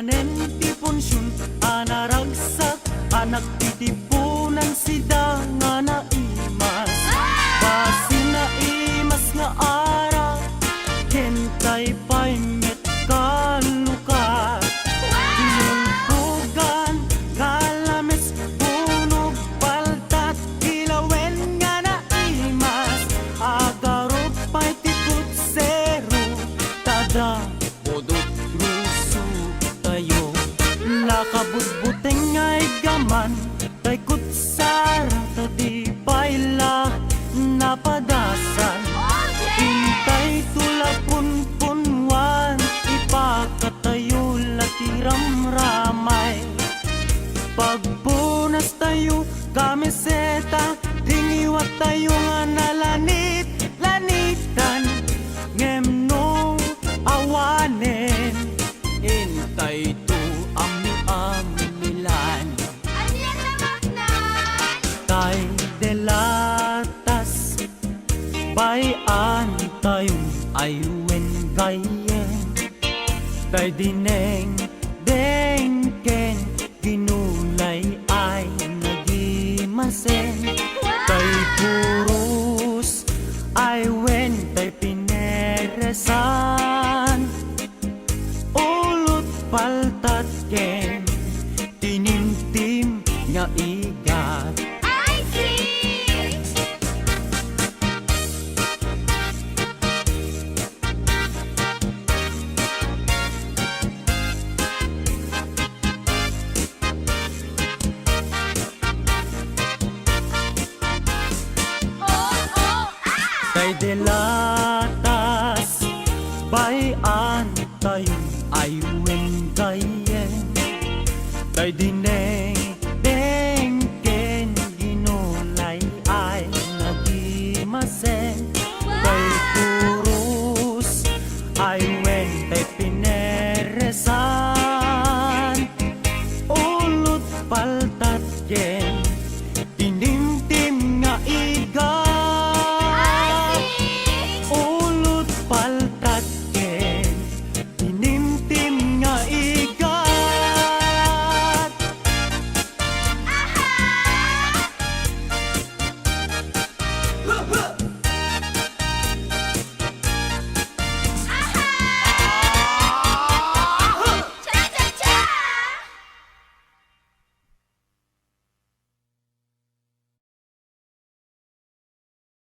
manen tiponsyon anaragsak anak titipunan sida nga naimas basi naimas nga ara kentay pay met kaluka tinungtugan kalames punog paltat ilawen nga naimas agarop pay tikot zero tada bodot ruso tayo nakabutbuteng ay gaman tay kutsara tadi payla napadasan intay tulapun punwan ipakatayo latiram-ramay pagpunas tayo kamiseta dingiwat tayo nga nalanit lanitan ngemno awanen intay to ami-amilan tay delatas bayan tayong ayuen kayen tay dineng dengken ginulay ay nagimasen tay purus ay wen tay pineresan ulot paltat ken tinimtim nga igat